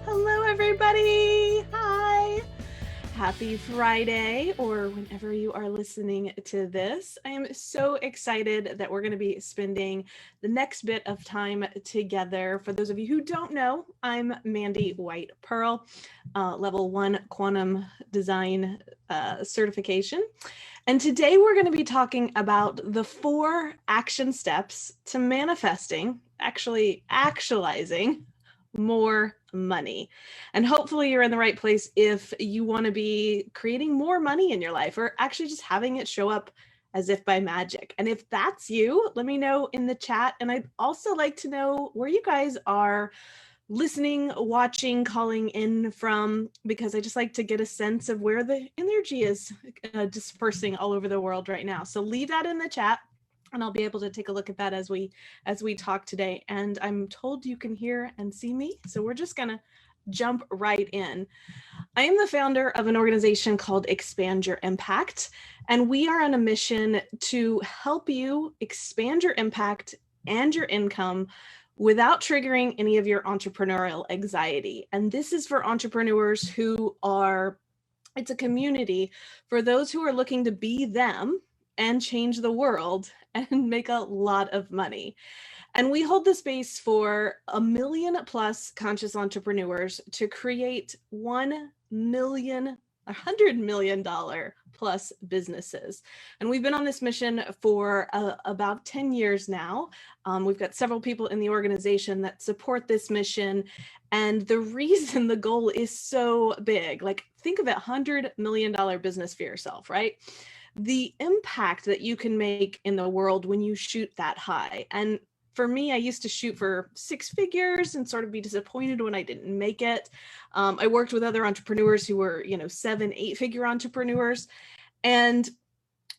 Hello, everybody. Hi. Happy Friday, or whenever you are listening to this. I am so excited that we're going to be spending the next bit of time together. For those of you who don't know, I'm Mande White-Pearl, level 1 quantum design certification. And today we're going to be talking about the 4 action steps to manifesting, actualizing more money. And hopefully you're in the right place if you want to be creating more money in your life, or actually just having it show up as if by magic. And if that's you, let me know in the chat. And I'd also like to know where you guys are listening, watching, calling in from, because I just like to get a sense of where the energy is dispersing all over the world right now. So leave that in the chat, and I'll be able to take a look at that as we talk today. And I'm told you can hear and see me, so we're just gonna jump right in. I am the founder of an organization called Expand Your Impact, and we are on a mission to help you expand your impact and your income without triggering any of your entrepreneurial anxiety. And this is for entrepreneurs who are, it's a community for those who are looking to be them and change the world and make a lot of money. And we hold the space for 1 million plus conscious entrepreneurs to create $100 million plus businesses. And we've been on this mission for about 10 years now. We've got several people in the organization that support this mission. And the reason the goal is so big, like think of it, $100 million business for yourself, right? The impact that you can make in the world when you shoot that high. And for me, I used to shoot for 6 figures and sort of be disappointed when I didn't make it. I worked with other entrepreneurs who were, 7, 8-figure entrepreneurs. And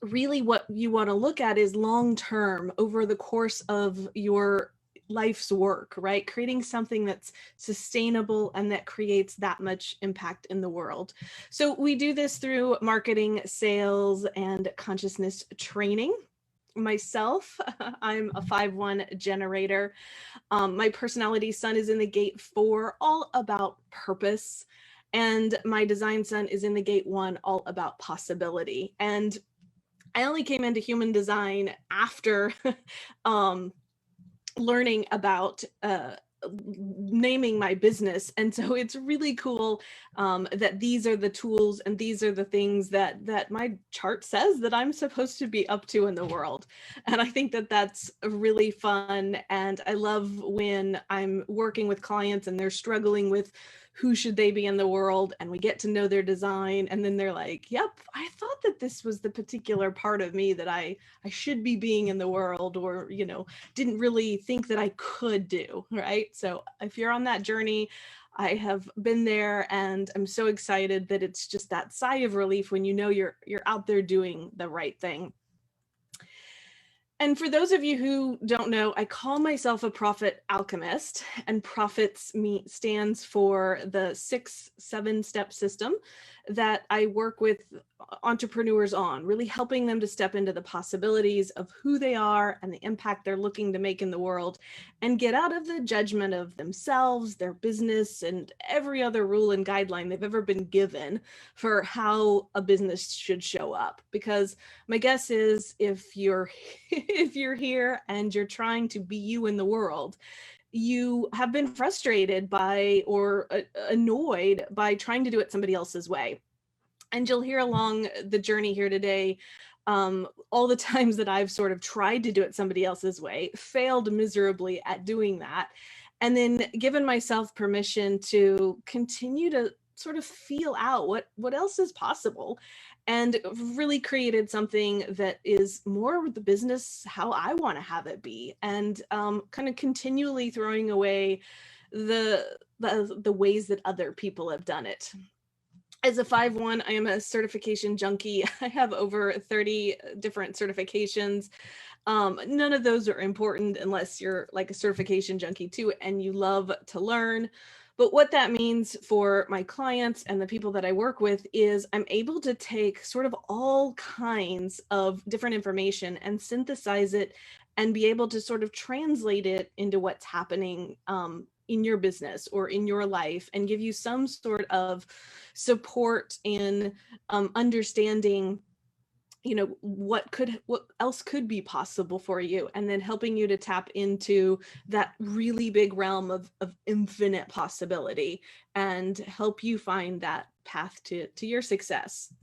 really what you want to look at is long-term over the course of your life's work, right? Creating something that's sustainable and that creates that much impact in the world. So we do this through marketing, sales, and consciousness training. Myself, I'm a 5-1 generator. My personality sun is in the gate 4, all about purpose. And my design sun is in the gate 1, all about possibility. And I only came into human design after learning about naming my business. And so it's really cool that these are the tools and these are the things that my chart says that I'm supposed to be up to in the world. And I think that that's really fun. And I love when I'm working with clients and they're struggling with who should they be in the world, and we get to know their design, and then they're like, yep, I thought that this was the particular part of me that I should be being in the world, or didn't really think that I could do, right? So if you're on that journey, I have been there, and I'm so excited that it's just that sigh of relief when you know you're out there doing the right thing. And for those of you who don't know, I call myself a profit alchemist, and P.R.O.F.IT.S stands for the 6-7-step system that I work with entrepreneurs on, really helping them to step into the possibilities of who they are and the impact they're looking to make in the world, and get out of the judgment of themselves, their business, and every other rule and guideline they've ever been given for how a business should show up. Because my guess is if you're here and you're trying to be you in the world, you have been frustrated by or annoyed by trying to do it somebody else's way. And you'll hear along the journey here today all the times that I've sort of tried to do it somebody else's way, failed miserably at doing that, and then given myself permission to continue to sort of feel out what else is possible, and really created something that is more the business how I want to have it be, and kind of continually throwing away the ways that other people have done it. As a 5-1, I am a certification junkie. I have over 30 different certifications. None of those are important unless you're like a certification junkie too, and you love to learn. But what that means for my clients and the people that I work with is I'm able to take sort of all kinds of different information and synthesize it and be able to sort of translate it into what's happening in your business or in your life and give you some sort of support in understanding, you know, what else could be possible for you, and then helping you to tap into that really big realm of infinite possibility and help you find that path to your success.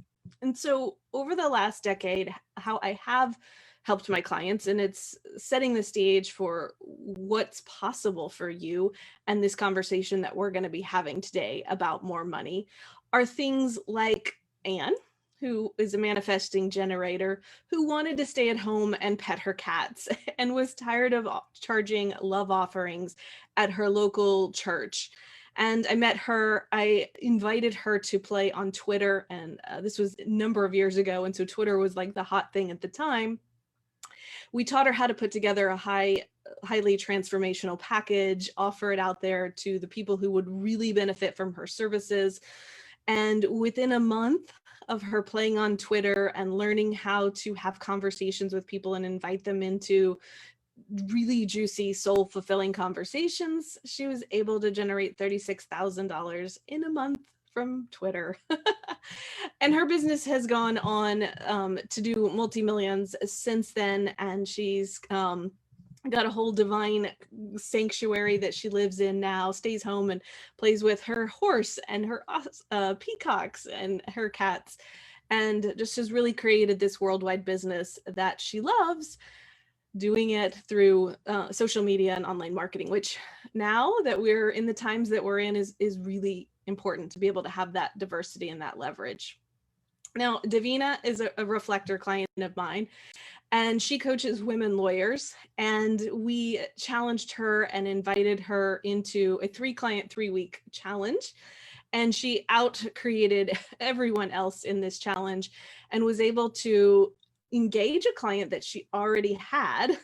And so over the last decade, how I have helped my clients, and it's setting the stage for what's possible for you and this conversation that we're going to be having today about more money, are things like Anne, who is a manifesting generator, who wanted to stay at home and pet her cats and was tired of charging love offerings at her local church. And I met her, I invited her to play on Twitter, and this was a number of years ago, and so Twitter was like the hot thing at the time. We taught her how to put together a highly transformational package, offer it out there to the people who would really benefit from her services. And within a month of her playing on Twitter and learning how to have conversations with people and invite them into really juicy, soul-fulfilling conversations, she was able to generate $36,000 in a month from Twitter. And her business has gone on to do multi-millions since then, and she's got a whole divine sanctuary that she lives in now, stays home and plays with her horse and her peacocks and her cats, and just has really created this worldwide business that she loves, doing it through social media and online marketing, which now that we're in the times that we're in is really important to be able to have that diversity and that leverage. Now, Davina is a reflector client of mine, and she coaches women lawyers, and we challenged her and invited her into a 3-client, 3-week challenge. And she out created everyone else in this challenge and was able to engage a client that she already had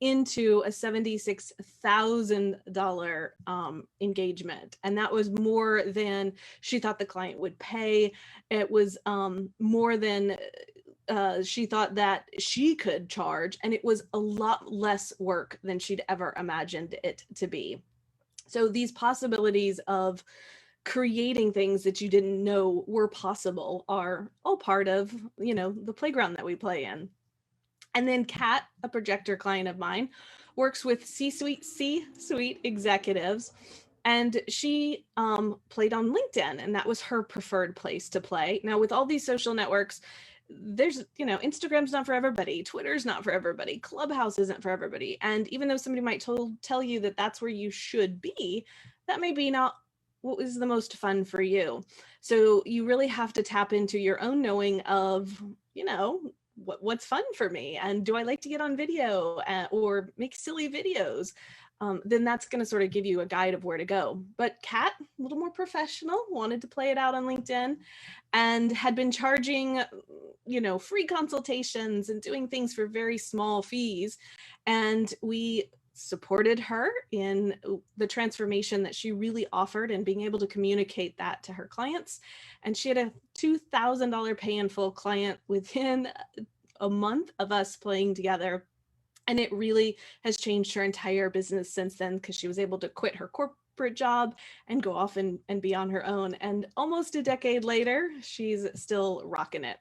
into a $76,000 engagement. And that was more than she thought the client would pay. It was more than she thought that she could charge, and it was a lot less work than she'd ever imagined it to be. So these possibilities of creating things that you didn't know were possible are all part of, you know, the playground that we play in. And then Kat, a projector client of mine, works with C-suite executives, and she played on LinkedIn, and that was her preferred place to play. Now, with all these social networks, there's, you know, Instagram's not for everybody, Twitter's not for everybody, Clubhouse isn't for everybody. And even though somebody might tell you that that's where you should be, that may be not what was the most fun for you. So you really have to tap into your own knowing of, you know, what's fun for me, and do I like to get on video or make silly videos? Then that's going to sort of give you a guide of where to go. But Kat, a little more professional, wanted to play it out on LinkedIn and had been charging, you know, free consultations and doing things for very small fees. And we supported her in the transformation that she really offered and being able to communicate that to her clients. And she had a $2,000 pay in full client within a month of us playing together. And it really has changed her entire business since then, because she was able to quit her corporate job and go off and be on her own. And almost a decade later, she's still rocking it.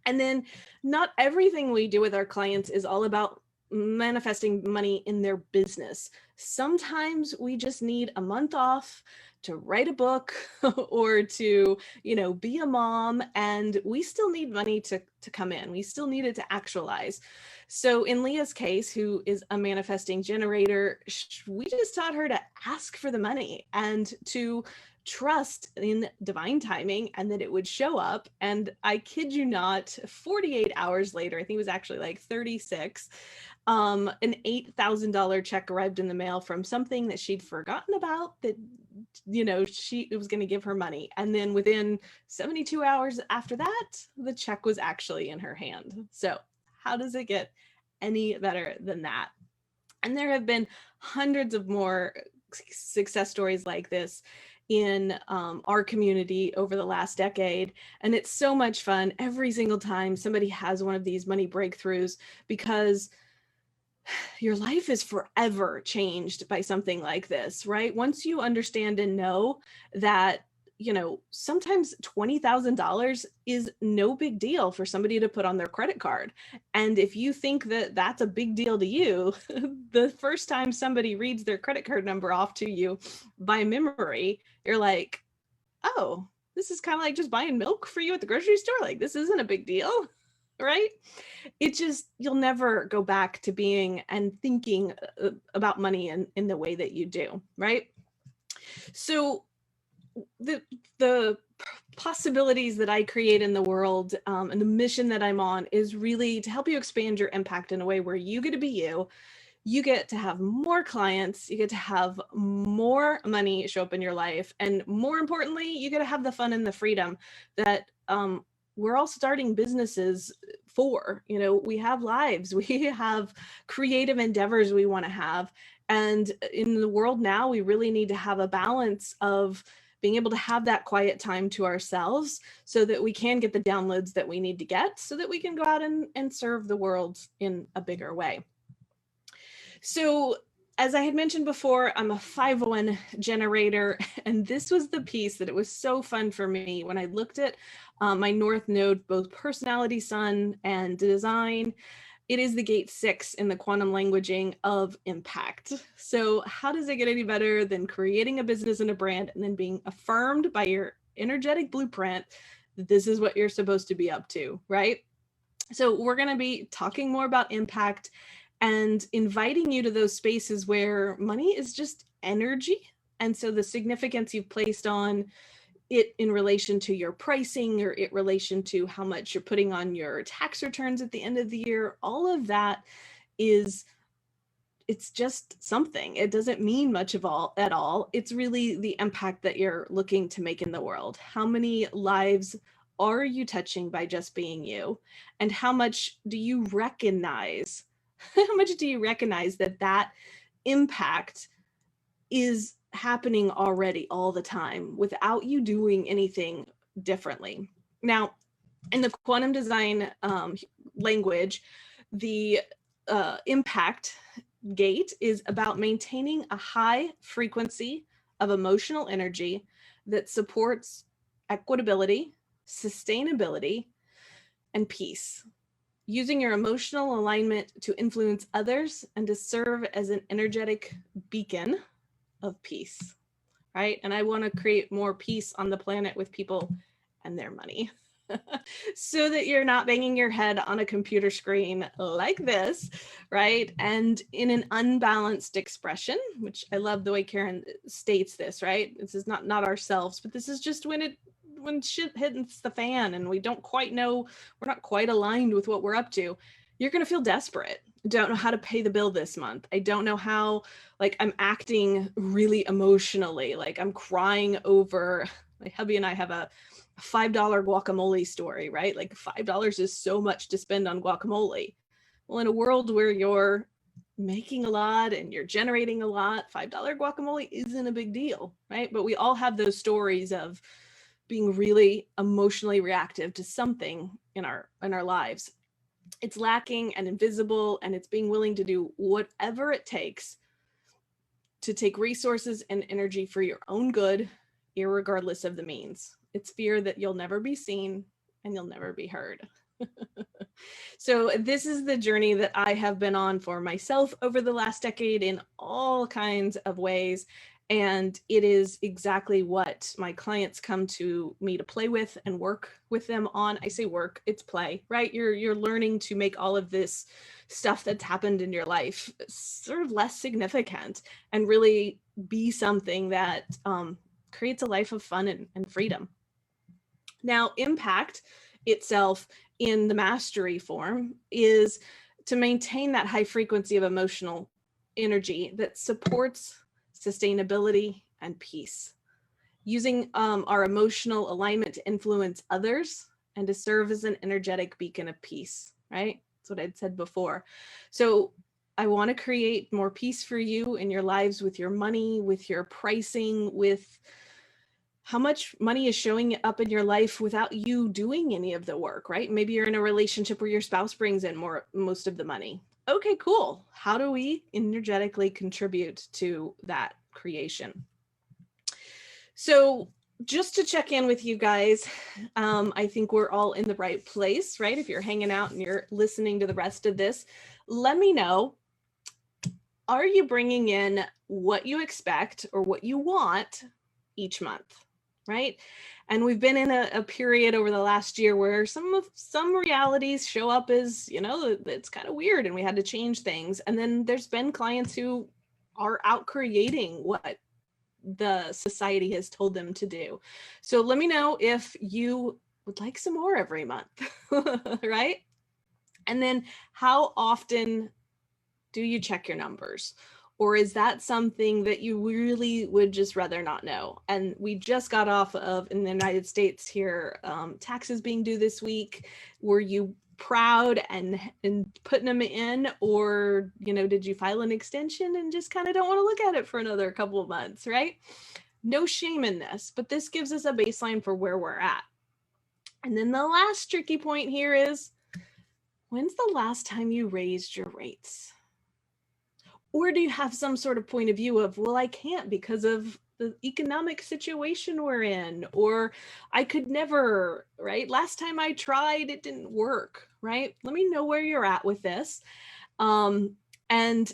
And then not everything we do with our clients is all about manifesting money in their business. Sometimes we just need a month off to write a book or to, you know, be a mom, and we still need money to come in. We still need it to actualize. So in Leah's case, who is a manifesting generator, we just taught her to ask for the money and to trust in divine timing and that it would show up. And I kid you not, 48 hours later, I think it was actually like 36, an $8,000 check arrived in the mail from something that she'd forgotten about, that, you know, it was going to give her money. And then within 72 hours after that, the check was actually in her hand. So how does it get any better than that? And there have been hundreds of more success stories like this in our community over the last decade. And it's so much fun every single time somebody has one of these money breakthroughs, because your life is forever changed by something like this, right? Once you understand and know that, sometimes $20,000 is no big deal for somebody to put on their credit card. And if you think that that's a big deal to you, the first time somebody reads their credit card number off to you by memory, you're like, oh, this is kind of like just buying milk for you at the grocery store. Like, this isn't a big deal, right? You'll never go back to being and thinking about money in the way that you do, right? So the possibilities that I create in the world, and the mission that I'm on is really to help you expand your impact in a way where you get to be you. You get to have more clients, you get to have more money show up in your life, and more importantly, you get to have the fun and the freedom that we're all starting businesses for. We have lives, we have creative endeavors we want to have. And in the world now, we really need to have a balance of being able to have that quiet time to ourselves so that we can get the downloads that we need to get so that we can go out and serve the world in a bigger way. So as I had mentioned before, I'm a 501 generator, and this was the piece that it was so fun for me when I looked at my North Node, both personality sun and design. It is the gate 6 in the quantum languaging of impact. So how does it get any better than creating a business and a brand and then being affirmed by your energetic blueprint that this is what you're supposed to be up to, right? So we're going to be talking more about impact and inviting you to those spaces where money is just energy. And so the significance you've placed on it in relation to your pricing or in relation to how much you're putting on your tax returns at the end of the year, all of that it's just something. It doesn't mean much at all. It's really the impact that you're looking to make in the world. How many lives are you touching by just being you? And how much do you recognize? How much do you recognize that impact is happening already all the time without you doing anything differently? Now, in the quantum design language, the impact gate is about maintaining a high frequency of emotional energy that supports equitability, sustainability, and peace. Using your emotional alignment to influence others and to serve as an energetic beacon of peace, right? And I want to create more peace on the planet with people and their money. So that you're not banging your head on a computer screen like this, right? And in an unbalanced expression, which I love the way Karen states this, right? This is not ourselves, but this is just when shit hits the fan and we don't quite know, we're not quite aligned with what we're up to. You're going to feel desperate. I don't know how to pay the bill this month. I don't know how, like, I'm acting really emotionally, like I'm crying over, my hubby and I have a $5 guacamole story, right? Like $5 is so much to spend on guacamole. Well, in a world where you're making a lot and you're generating a lot, $5 guacamole isn't a big deal, right? But we all have those stories of being really emotionally reactive to something in our lives. It's lacking and invisible, and it's being willing to do whatever it takes to take resources and energy for your own good, irregardless of the means. It's fear that you'll never be seen and you'll never be heard. So this is the journey that I have been on for myself over the last decade in all kinds of ways. And it is exactly what my clients come to me to play with and work with them on. I say work, it's play, right? You're learning to make all of this stuff that's happened in your life sort of less significant and really be something that creates a life of fun and freedom. Now, impact itself in the mastery form is to maintain that high frequency of emotional energy that supports sustainability and peace, using our emotional alignment to influence others and to serve as an energetic beacon of peace, right? That's what I'd said before. So I want to create more peace for you in your lives with your money, with your pricing, with how much money is showing up in your life without you doing any of the work, right? Maybe you're in a relationship where your spouse brings in most of the money. okay, cool. How do we energetically contribute to that creation? So just to check in with you guys, I think we're all in the right place, right? If you're hanging out and you're listening to the rest of this, let me know, are you bringing in what you expect or what you want each month, right? And we've been in a period over the last year where some realities show up as, it's kind of weird and we had to change things. And then there's been clients who are out creating what the society has told them to do. So let me know if you would like some more every month, right? And then how often do you check your numbers? Or is that something that you really would just rather not know? And we just got off of, in the United States here, taxes being due this week. Were you proud and putting them in, or did you file an extension and just kind of don't want to look at it for another couple of months, right? No shame in this, but this gives us a baseline for where we're at. And then the last tricky point here is, when's the last time you raised your rates? Or do you have some sort of point of view of, well, I can't because of the economic situation we're in, or I could never, right? Last time I tried, it didn't work, right? Let me know where you're at with this. And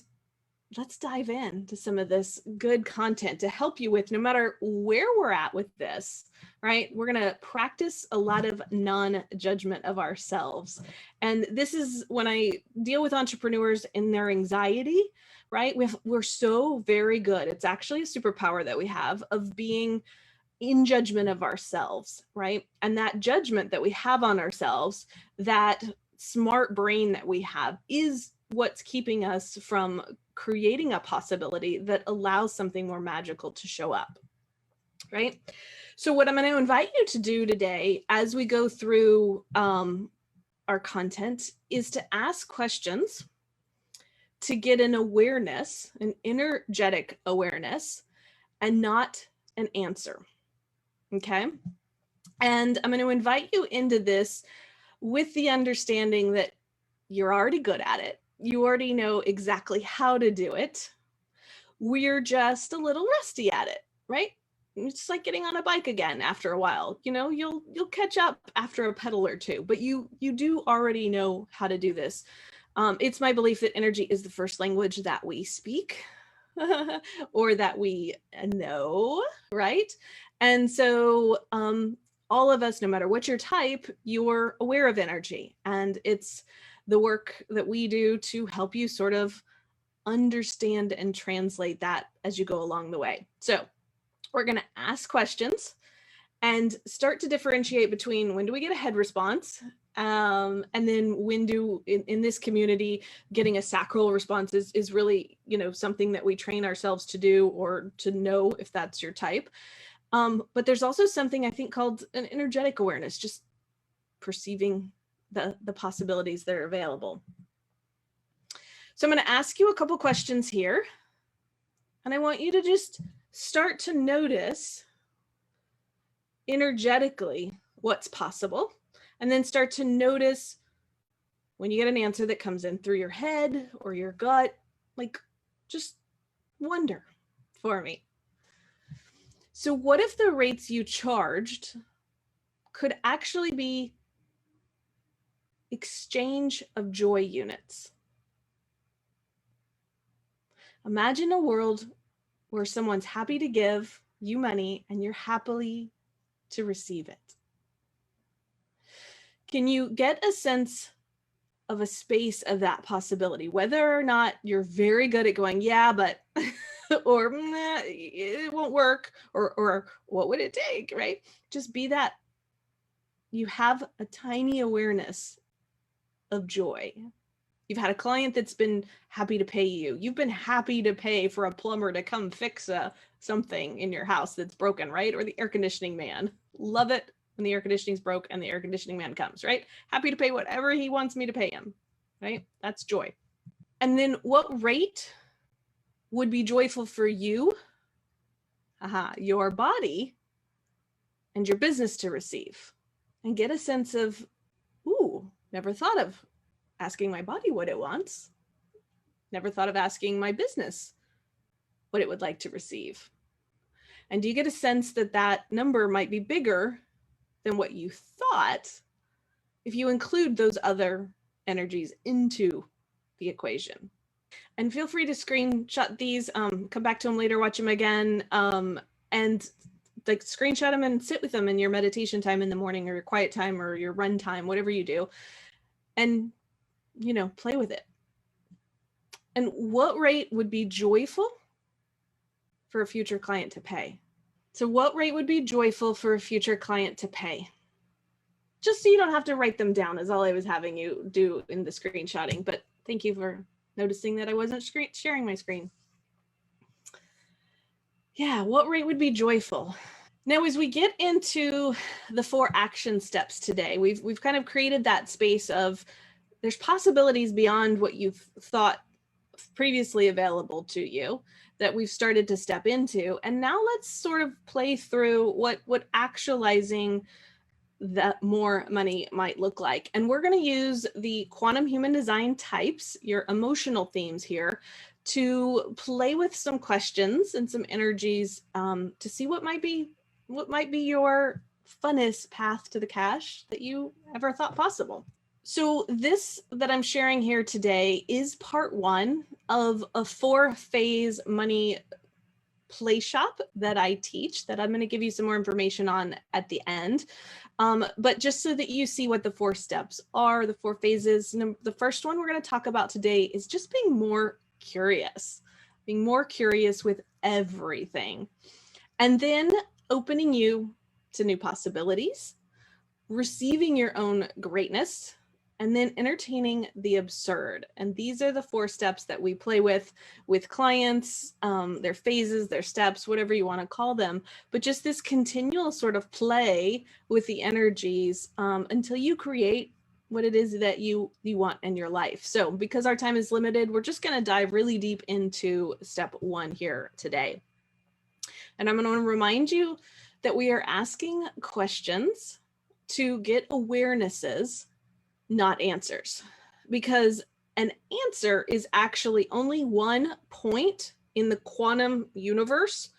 let's dive into some of this good content to help you with, no matter where we're at with this, right? We're going to practice a lot of non-judgment of ourselves. And this is when I deal with entrepreneurs in their anxiety, right? We're so very good. It's actually a superpower that we have of being in judgment of ourselves, right? And that judgment that we have on ourselves, that smart brain that we have, is what's keeping us from creating a possibility that allows something more magical to show up, right? So what I'm going to invite you to do today as we go through our content is to ask questions, to get an awareness, an energetic awareness, and not an answer. Okay. And I'm going to invite you into this with the understanding that you're already good at it. You already know exactly how to do it. We're just a little rusty at it, right? It's like getting on a bike again after a while. You'll catch up after a pedal or two, but you do already know how to do this. It's my belief that energy is the first language that we speak or that we know, right? And so all of us, no matter what your type, you're aware of energy. And it's the work that we do to help you sort of understand and translate that as you go along the way. So we're going to ask questions and start to differentiate between, when do we get a head response? And then when in this community, getting a sacral response is really, something that we train ourselves to do, or to know if that's your type. But there's also something I think called an energetic awareness, just perceiving the possibilities that are available. So I'm going to ask you a couple questions here, and I want you to just start to notice energetically what's possible, and then start to notice when you get an answer that comes in through your head or your gut, like, just wonder for me. So what if the rates you charged could actually be exchange of joy units? Imagine a world where someone's happy to give you money and you're happily to receive it. Can you get a sense of a space of that possibility, whether or not you're very good at going, yeah, but, or nah, it won't work, or what would it take, right? Just be that you have a tiny awareness of joy. You've had a client that's been happy to pay you. You've been happy to pay for a plumber to come fix something in your house that's broken, right? Or the air conditioning man. Love it when the air conditioning's broke and the air conditioning man comes, right? Happy to pay whatever he wants me to pay him, right? That's joy. And then what rate would be joyful for you, your body, and your business to receive? And get a sense of, ooh, never thought of asking my body what it wants. never thought of asking my business what it would like to receive. And do you get a sense that that number might be bigger than what you thought if you include those other energies into the equation? And feel free to screenshot these, come back to them later, watch them again, and like screenshot them and sit with them in your meditation time in the morning, or your quiet time, or your run time, whatever you do, and, you know, play with it. And what rate would be joyful for a future client to pay? So what rate would be joyful for a future client to pay? Just so you don't have to write them down, is all I was having you do in the screenshotting, but thank you for noticing that I wasn't sharing my screen. Yeah, what rate would be joyful? Now, as we get into the 4 action steps today, we've kind of created that space of there's possibilities beyond what you've thought previously available to you that we've started to step into. And now let's sort of play through what actualizing that more money might look like. And we're going to use the quantum human design types, your emotional themes here, to play with some questions and some energies to see what might be your funnest path to the cash that you ever thought possible. So this that I'm sharing here today is part 1 of a 4-phase money play shop that I teach, that I'm going to give you some more information on at the end. But just so that you see what the 4 steps are, the 4 phases. The first one we're going to talk about today is just being more curious with everything. And then opening you to new possibilities, receiving your own greatness, and then entertaining the absurd. And these are the 4 steps that we play with clients, their phases, their steps, whatever you want to call them, but just this continual sort of play with the energies until you create what it is that you want in your life. So because our time is limited, we're just going to dive really deep into step 1 here today. And I'm going to remind you that we are asking questions to get awarenesses, not answers, because an answer is actually only one point in the quantum universe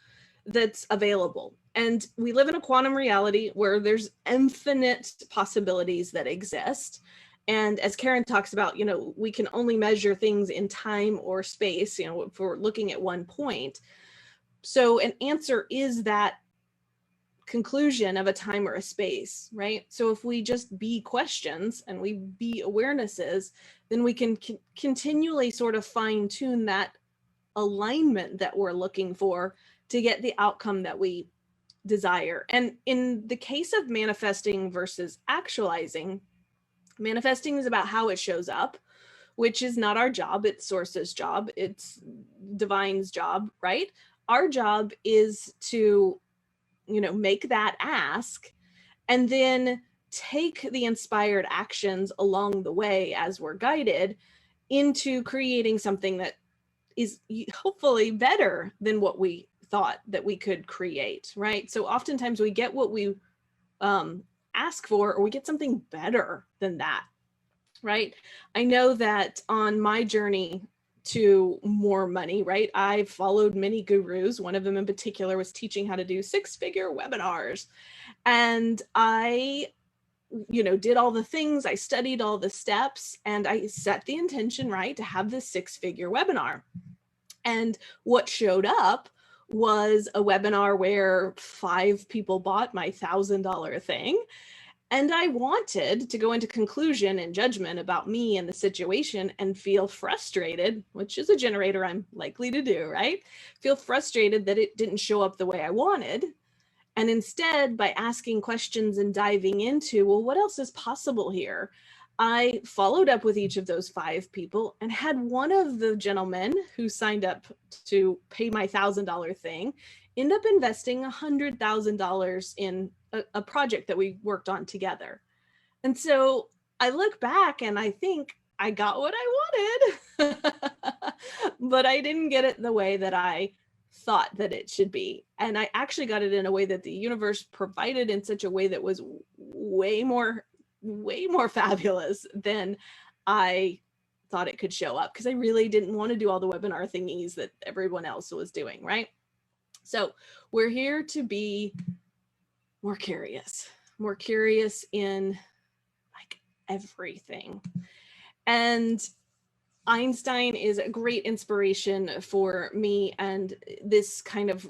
that's available. And we live in a quantum reality where there's infinite possibilities that exist. And as Karen talks about, you know, we can only measure things in time or space, you know, if we're looking at one point. So an answer is that conclusion of a time or a space, right? So if we just be questions and we be awarenesses, then we can continually sort of fine tune that alignment that we're looking for to get the outcome that we desire. And in the case of manifesting versus actualizing, manifesting is about how it shows up, which is not our job. It's Source's job. It's Divine's job, right? Our job is to, you know, make that ask and then take the inspired actions along the way as we're guided into creating something that is hopefully better than what we thought that we could create, right? So oftentimes we get what we ask for, or we get something better than that, right? I know that on my journey to more money, right, I followed many gurus. One of them in particular was teaching how to do 6-figure webinars. And I, you know, did all the things, I studied all the steps, and I set the intention, right, to have this 6-figure webinar. And what showed up was a webinar where 5 people bought my $1,000 thing. And I wanted to go into conclusion and judgment about me and the situation and feel frustrated, which is a generator I'm likely to do, right? Feel frustrated that it didn't show up the way I wanted. And instead, by asking questions and diving into, well, what else is possible here? I followed up with each of those 5 people and had one of the gentlemen who signed up to pay my $1,000 thing end up investing $100,000 in a project that we worked on together. And so I look back and I think I got what I wanted, but I didn't get it the way that I thought that it should be. And I actually got it in a way that the universe provided in such a way that was way more fabulous than I thought it could show up because I really didn't want to do all the webinar thingies that everyone else was doing, right? So we're here to be more curious in like everything. And Einstein is a great inspiration for me and this kind of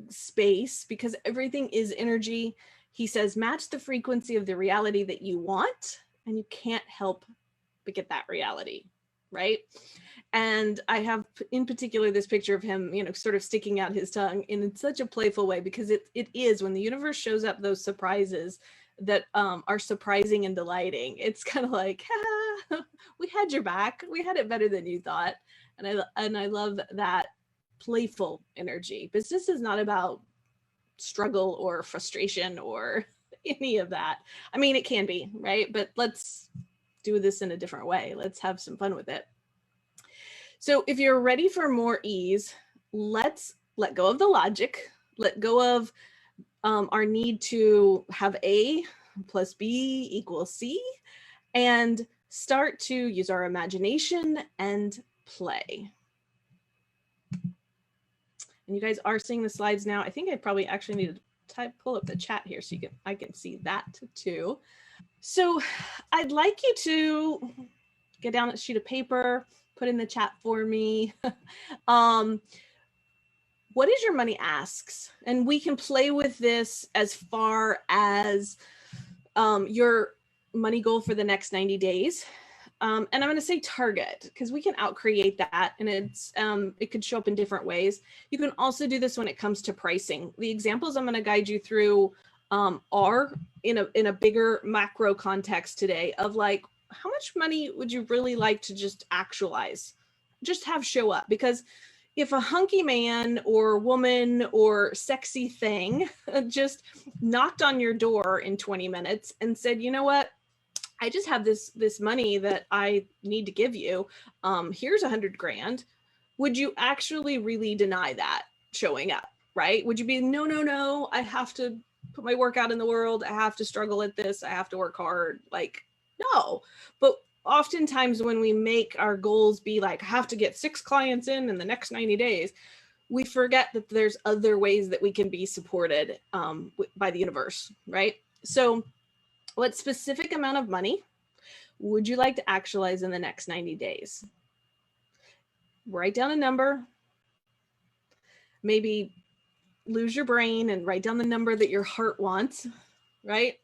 space because everything is energy. He says, match the frequency of the reality that you want, and you can't help but get that reality, right? And I have in particular this picture of him, you know, sort of sticking out his tongue in such a playful way, because it is when the universe shows up those surprises that are surprising and delighting. It's kind of like, ah, we had your back. We had it better than you thought. And I love that playful energy. Business is not about struggle or frustration or any of that. I mean, it can be, right? But let's do this in a different way. Let's have some fun with it. So if you're ready for more ease, let's let go of the logic, let go of our need to have A plus B equals C, and start to use our imagination and play. And you guys are seeing the slides now. I think I probably actually need to pull up the chat here so I can see that too. So I'd like you to get down a sheet of paper, put in the chat for me. What is your money asks? And we can play with this as far as your money goal for the next 90 days. And I'm going to say target because we can outcreate that, and it could show up in different ways. You can also do this when it comes to pricing. The examples I'm going to guide you through are in a bigger macro context today of like, how much money would you really like to just actualize, just have show up? Because if a hunky man or woman or sexy thing just knocked on your door in 20 minutes and said, you know what, I just have this money that I need to give you. Here's 100 grand. Would you actually really deny that showing up, right? Would you be, no, I have to put my work out in the world. I have to struggle at this. I have to work hard. Like, no. But oftentimes when we make our goals be like, I have to get 6 clients in the next 90 days, we forget that there's other ways that we can be supported by the universe, right? So what specific amount of money would you like to actualize in the next 90 days? Write down a number. Maybe lose your brain and write down the number that your heart wants, right?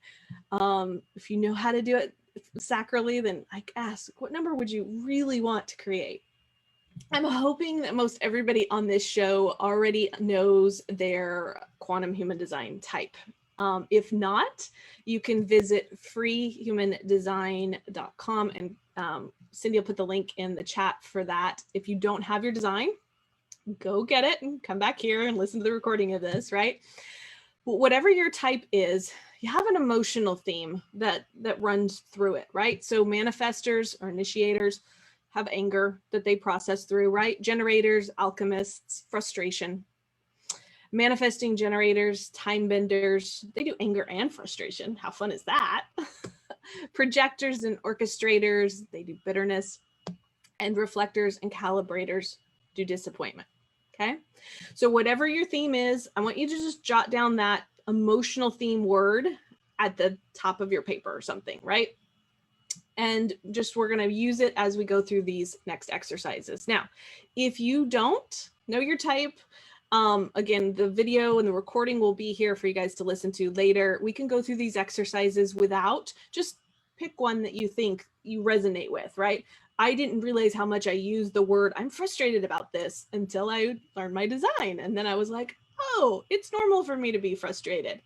If you know how to do it sacrally, then I ask, what number would you really want to create? I'm hoping that most everybody on this show already knows their quantum human design type. If not, you can visit freehumandesign.com, and Cindy will put the link in the chat for that. If you don't have your design, go get it and come back here and listen to the recording of this, right? But whatever your type is, you have an emotional theme that runs through it, right? So manifestors or initiators have anger that they process through, right? Generators, alchemists, frustration. Manifesting generators, time benders, they do anger and frustration. How fun is that? Projectors and orchestrators, they do bitterness. And reflectors and calibrators do disappointment. Okay. So whatever your theme is, I want you to just jot down that emotional theme word at the top of your paper or something, right? And just, we're going to use it as we go through these next exercises. Now, if you don't know your type, again, the video and the recording will be here for you guys to listen to later. We can go through these exercises without, just pick one that you think you resonate with, right? I didn't realize how much I used the word, I'm frustrated about this, until I learned my design. And then I was like, oh, it's normal for me to be frustrated.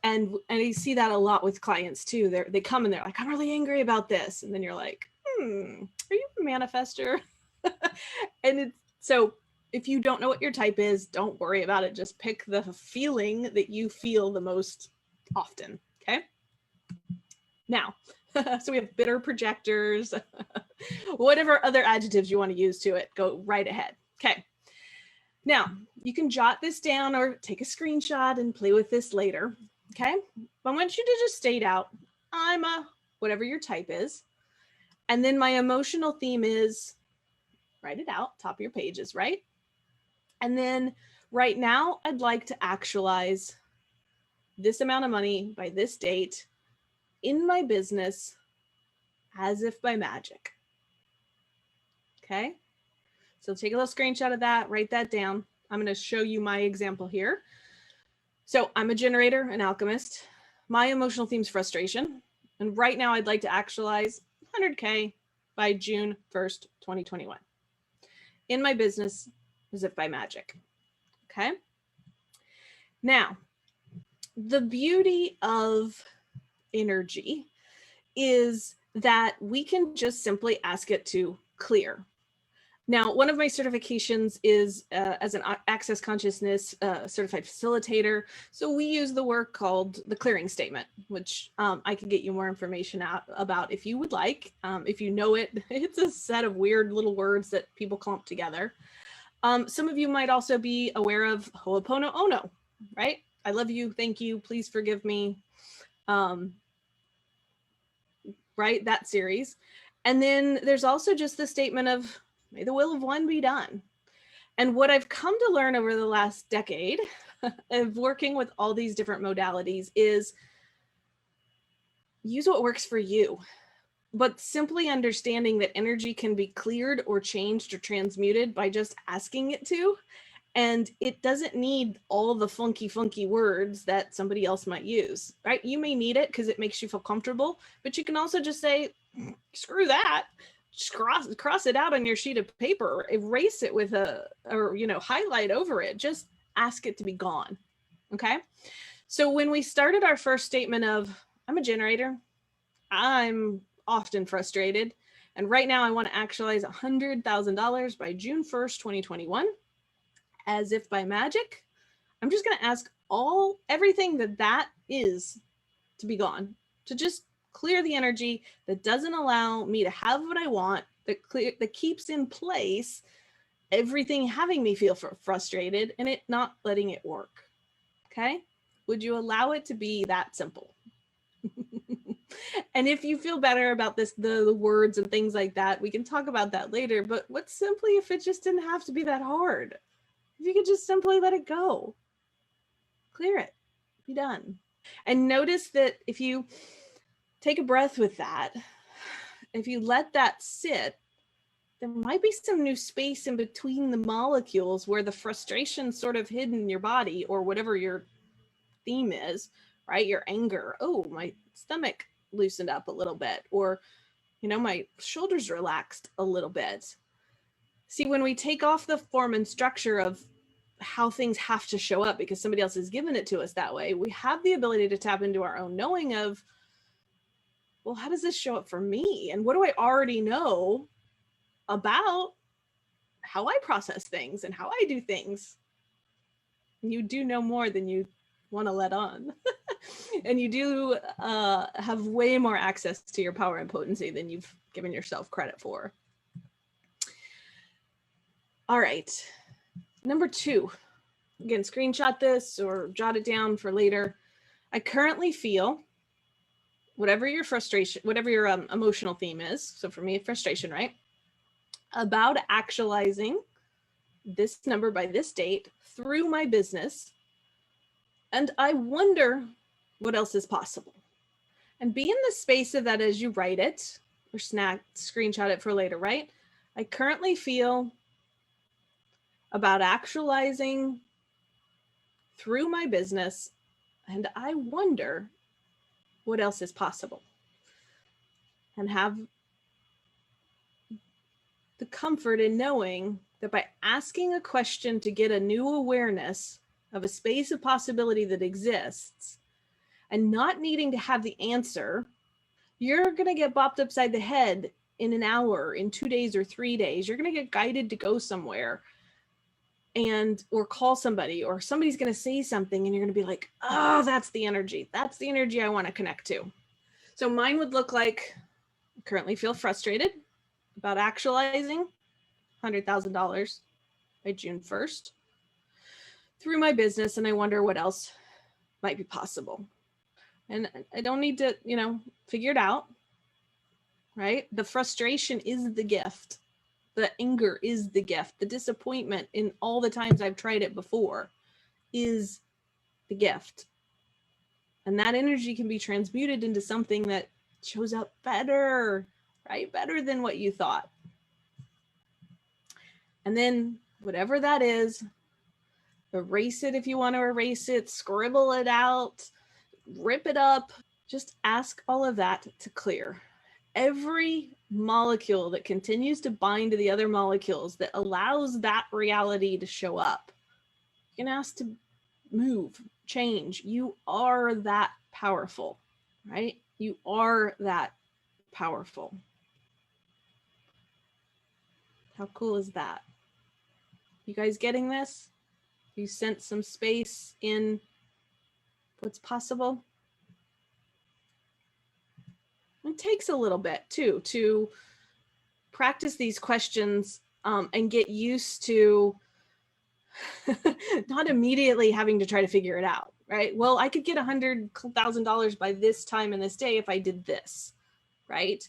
And I see that a lot with clients too. They come and they're like, I'm really angry about this. And then you're like, are you a manifestor? And so if you don't know what your type is, don't worry about it. Just pick the feeling that you feel the most often, okay? Now, so we have bitter projectors, whatever other adjectives you want to use to it, go right ahead. Okay. Now, you can jot this down or take a screenshot and play with this later. Okay. But I want you to just state out, I'm a, whatever your type is, And then my emotional theme is, write it out, top of your pages, right? And then right now, I'd like to actualize this amount of money by this date in my business as if by magic. Okay. So take a little screenshot of that, write that down. I'm going to show you my example here. So I'm a generator, an alchemist. My emotional theme is frustration. And right now I'd like to actualize 100K by June 1st, 2021 in my business as if by magic. Okay. Now, the beauty of energy is that we can just simply ask it to clear. Now, one of my certifications is as an access consciousness certified facilitator. So we use the work called the clearing statement, which I can get you more information out about if you would like. If you know it, it's a set of weird little words that people clump together. Some of you might also be aware of Ho'oponopono, right? I love you, thank you, please forgive me. Right, that series. And then there's also just the statement of, may the will of one be done. And what I've come to learn over the last decade of working with all these different modalities is use what works for you. But simply understanding that energy can be cleared or changed or transmuted by just asking it to. And it doesn't need all the funky words that somebody else might use, right? You may need it because it makes you feel comfortable, but you can also just say, screw that. Just cross it out on your sheet of paper, erase it with highlight over it. Just ask it to be gone. Okay. So when we started our first statement of, I'm a generator, I'm often frustrated, and right now I want to actualize $100,000 by June 1st, 2021. As if by magic, I'm just going to ask everything that is to be gone, to just clear the energy that doesn't allow me to have what I want, that keeps in place everything having me feel frustrated and it not letting it work. Okay. Would you allow it to be that simple? And if you feel better about this, the words and things like that, we can talk about that later. But what's simply if it just didn't have to be that hard? If you could just simply let it go, clear it, be done. And notice that if you take a breath with that, if you let that sit, there might be some new space in between the molecules where the frustration sort of hidden in your body or whatever your theme is, right? Your anger. Oh, my stomach loosened up a little bit, or, my shoulders relaxed a little bit. See, when we take off the form and structure of how things have to show up because somebody else has given it to us that way, we have the ability to tap into our own knowing of, well, how does this show up for me? And what do I already know about how I process things and how I do things? And you do know more than you want to let on. And you do have way more access to your power and potency than you've given yourself credit for. All right. Number 2. Again, screenshot this or jot it down for later. I currently feel whatever your frustration, whatever your emotional theme is. So for me, frustration, right? About actualizing this number by this date through my business. And I wonder what else is possible. And be in the space of that as you write it or screenshot it for later, right? I currently feel about actualizing through my business, and I wonder what else is possible. And have the comfort in knowing that by asking a question to get a new awareness of a space of possibility that exists and not needing to have the answer, you're going to get bopped upside the head in an hour, in 2 days or 3 days. You're going to get guided to go somewhere or call somebody, or somebody's going to say something and you're going to be like, oh, that's the energy. That's the energy I want to connect to. So mine would look like, I currently feel frustrated about actualizing $100,000 by June 1st through my business, and I wonder what else might be possible. And I don't need to, figure it out. right? The frustration is the gift. The anger is the gift. The disappointment in all the times I've tried it before is the gift. And that energy can be transmuted into something that shows up better, right? Better than what you thought. And then whatever that is, erase it if you want to erase it, scribble it out, rip it up. Just ask all of that to clear. Every molecule that continues to bind to the other molecules that allows that reality to show up, you can ask to move, change. You are that powerful, right? You are that powerful. How cool is that? You guys getting this? You sense some space in what's possible? It takes a little bit too to practice these questions and get used to not immediately having to try to figure it out, right? Well, I could get $100,000 by this time in this day if I did this, right?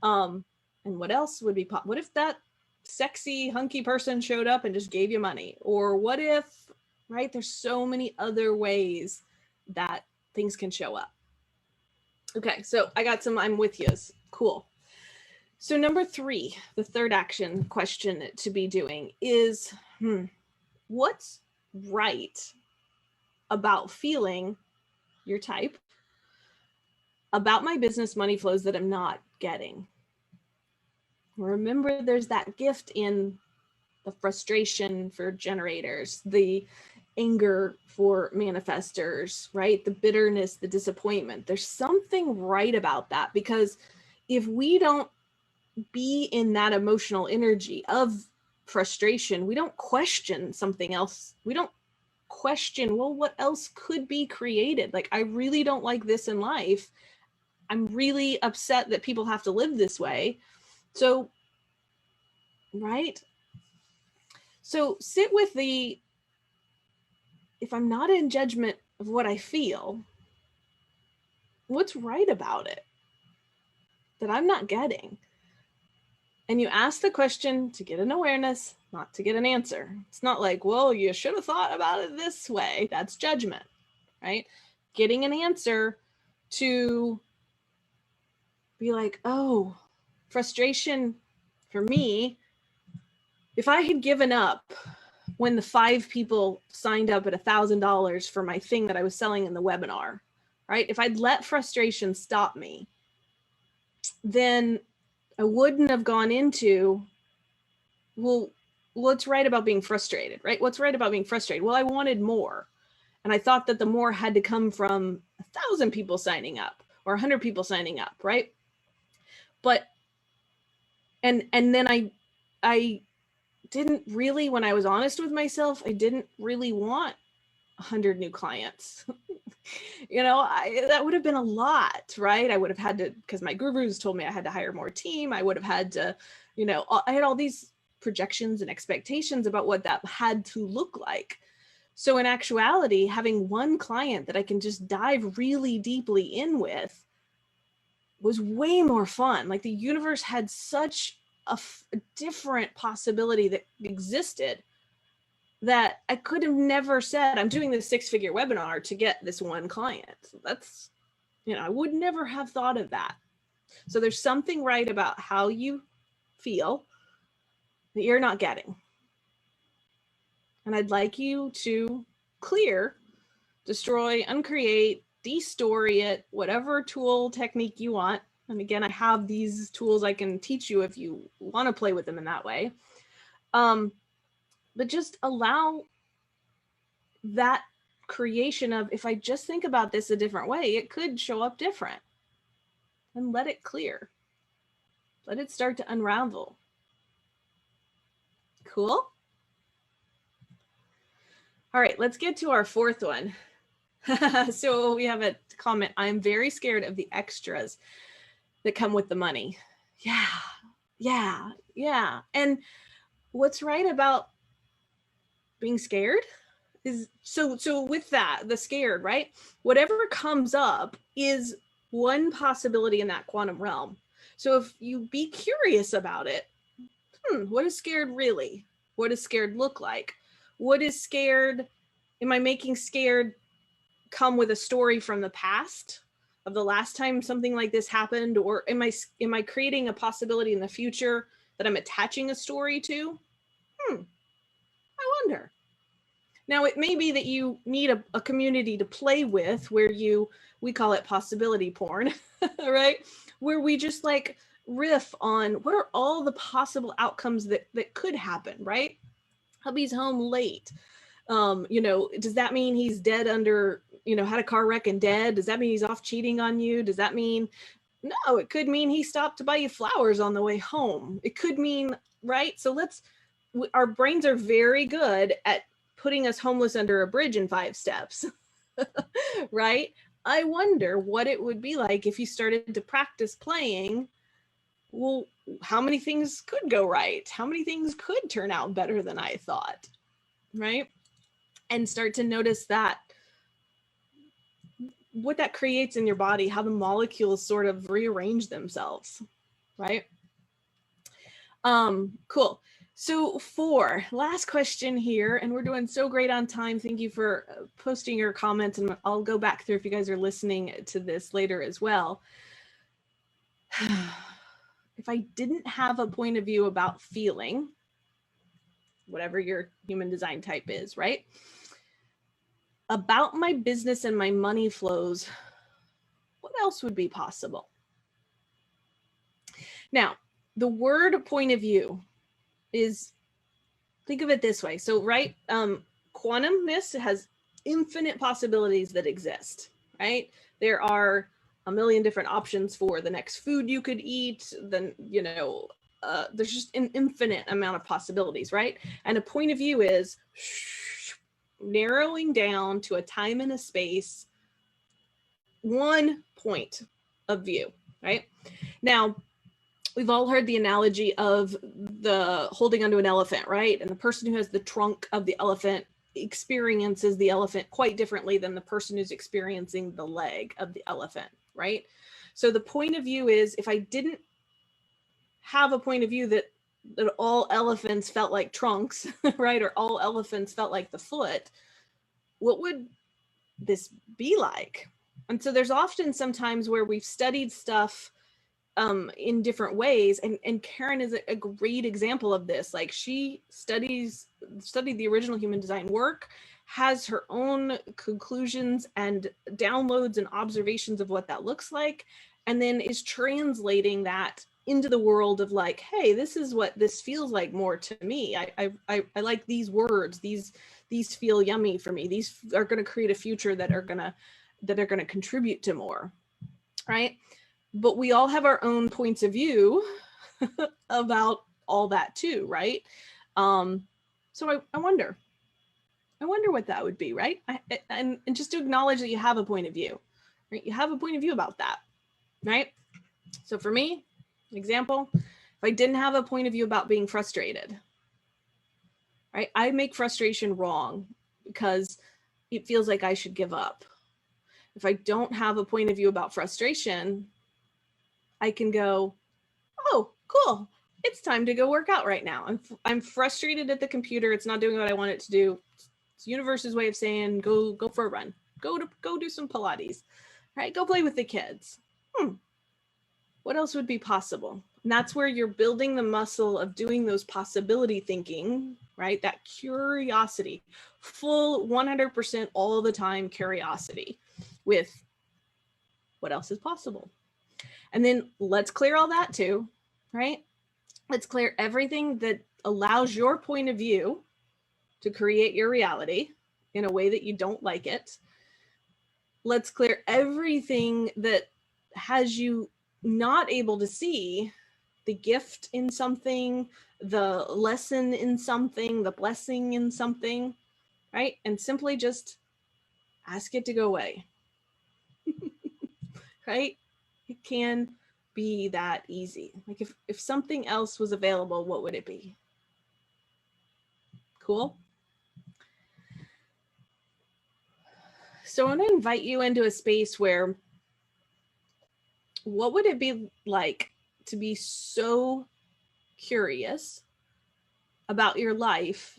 And what else would be what if that sexy hunky person showed up and just gave you money? Or what if, right? There's so many other ways that things can show up. Okay, so I got some I'm with yous. Cool. So number 3, the third action question to be doing is, what's right about feeling your type about my business money flows that I'm not getting? Remember, there's that gift in the frustration for generators, the anger for manifestors, right? The bitterness, the disappointment. There's something right about that, because if we don't be in that emotional energy of frustration, we don't question something else. We don't question, well, what else could be created? Like, I really don't like this in life. I'm really upset that people have to live this way. So, right? So sit with the, if I'm not in judgment of what I feel, what's right about it that I'm not getting? And you ask the question to get an awareness, not to get an answer. It's not like, well, you should have thought about it this way. That's judgment, right? Getting an answer to be like, oh, frustration for me, if I had given up when the 5 people signed up at $1,000 for my thing that I was selling in the webinar, right? If I'd let frustration stop me, then I wouldn't have gone into, well, what's right about being frustrated, right? What's right about being frustrated? Well, I wanted more. And I thought that the more had to come from 1,000 people signing up or 100 people signing up, right? But, and then I didn't really, when I was honest with myself, I didn't really want 100 new clients. You know, that would have been a lot, right? I would have had to, because my gurus told me I had to hire more team. I would have had to, you know, I had all these projections and expectations about what that had to look like. So in actuality, having one client that I can just dive really deeply in with was way more fun. Like, the universe had such a different possibility that existed that I could have never said, I'm doing this 6-figure webinar to get this one client. That's, you know, I would never have thought of that. So there's something right about how you feel that you're not getting. And I'd like you to clear, destroy, uncreate, destory it, whatever tool technique you want. And again, I have these tools I can teach you if you want to play with them in that way. But just allow that creation of, if I just think about this a different way, it could show up different. And let it clear. Let it start to unravel. Cool? All right, let's get to our 4th one. So we have a comment. I'm very scared of the extras that come with the money. Yeah. And what's right about being scared is, so with that, the scared, right? Whatever comes up is one possibility in that quantum realm. So if you be curious about it, what is scared really? What does scared look like? What is scared? Am I making scared come with a story from the past of the last time something like this happened? Or am I creating a possibility in the future that I'm attaching a story to? I wonder. Now, it may be that you need a community to play with where we call it possibility porn, right? Where we just like riff on what are all the possible outcomes that could happen, right? Hubby's home late. Does that mean he's dead under, had a car wreck and dead? Does that mean he's off cheating on you? Does that mean, no, it could mean he stopped to buy you flowers on the way home. It could mean, right? So our brains are very good at putting us homeless under a bridge in 5 steps, right? I wonder what it would be like if you started to practice playing. Well, how many things could go right? How many things could turn out better than I thought, right? And start to notice that, what that creates in your body, how the molecules sort of rearrange themselves, right? Cool. So 4, last question here, and we're doing so great on time. Thank you for posting your comments, and I'll go back through if you guys are listening to this later as well. If I didn't have a point of view about feeling, whatever your human design type is, right? About my business and my money flows, what else would be possible? Now, the word point of view is, think of it this way. So, right, quantumness has infinite possibilities that exist, right? There are a million different options for the next food you could eat. Then, there's just an infinite amount of possibilities, right? And a point of view is narrowing down to a time and a space, one point of view, right? Now, we've all heard the analogy of the holding onto an elephant, right? And the person who has the trunk of the elephant experiences the elephant quite differently than the person who's experiencing the leg of the elephant, right? So the point of view is, if I didn't have a point of view that all elephants felt like trunks, right? Or all elephants felt like the foot, what would this be like? And so there's often sometimes where we've studied stuff in different ways, and Karen is a great example of this. Like, she studied the original human design work, has her own conclusions and downloads and observations of what that looks like, and then is translating that into the world of like, hey, this is what this feels like more to me. I like these words. These feel yummy for me. These are going to create a future that are going to contribute to more, right? But we all have our own points of view about all that too, right? So I wonder what that would be, right? And just to acknowledge that you have a point of view, right? You have a point of view about that, right? So for me, example, if I didn't have a point of view about being frustrated, right? I make frustration wrong because it feels like I should give up. If I don't have a point of view about frustration, I can go, oh, cool. It's time to go work out right now. I'm frustrated at the computer. It's not doing what I want it to do. It's the universe's way of saying, go for a run. Go do some Pilates, right? Go play with the kids. What else would be possible? And that's where you're building the muscle of doing those possibility thinking, right? That curiosity, full 100% all the time curiosity with what else is possible. And then let's clear all that too, right? Let's clear everything that allows your point of view to create your reality in a way that you don't like it. Let's clear everything that has you not able to see the gift in something, the lesson in something, the blessing in something, right? And simply just ask it to go away, right? It can be that easy. Like, if something else was available, what would it be? Cool. So I want to invite you into a space where, what would it be like to be so curious about your life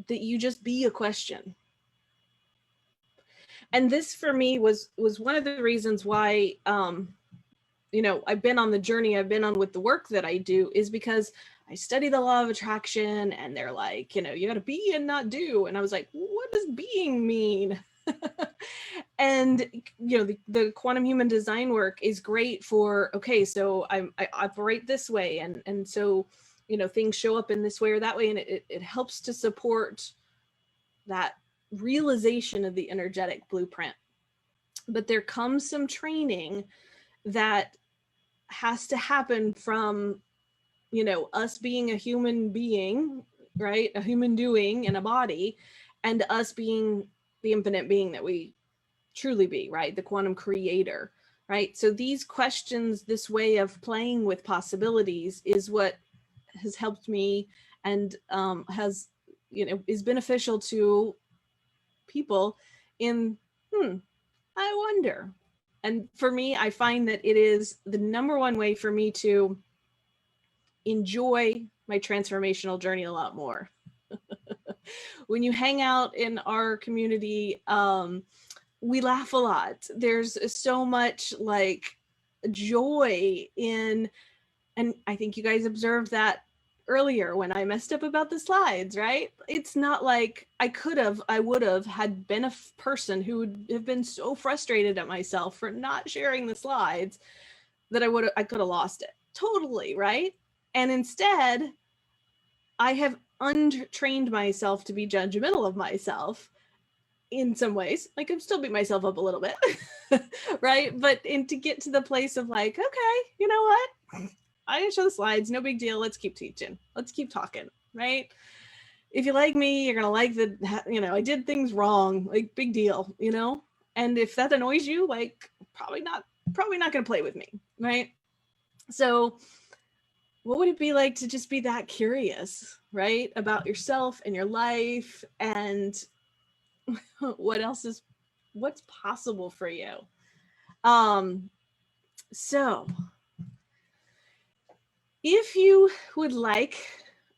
that you just be a question. And this for me was one of the reasons why, you know, I've been on the journey I've been on with the work that I do, is because I study the law of attraction, and they're like, you know, you got to be and not do. And I was like, what does being mean? And, you know, the quantum human design work is great for, okay, so I operate this way. And so, you know, things show up in this way or that way. And it helps to support that realization of the energetic blueprint. But there comes some training that has to happen from, you know, us being a human being, right? A human doing in a body, and us being the infinite being that we truly be, right? The quantum creator, right? So these questions, this way of playing with possibilities, is what has helped me, and has, you know, is beneficial to people in, I wonder. And for me, I find that it is the number one way for me to enjoy my transformational journey a lot more. When you hang out in our community, we laugh a lot. There's so much like joy in, and I think you guys observed that earlier when I messed up about the slides, right? It's not like I would have had been a person who would have been so frustrated at myself for not sharing the slides that I could have lost it totally, right? And instead, I have untrained myself to be judgmental of myself in some ways. Like, I'm still beat myself up a little bit, right? But to get to the place of like, okay, you know what? I didn't show the slides, no big deal. Let's keep teaching. Let's keep talking, right? If you like me, you're gonna like the, you know, I did things wrong, like big deal, you know? And if that annoys you, like probably not gonna play with me, right? So what would it be like to just be that curious, right? About yourself and your life, and what's possible for you. So if you would like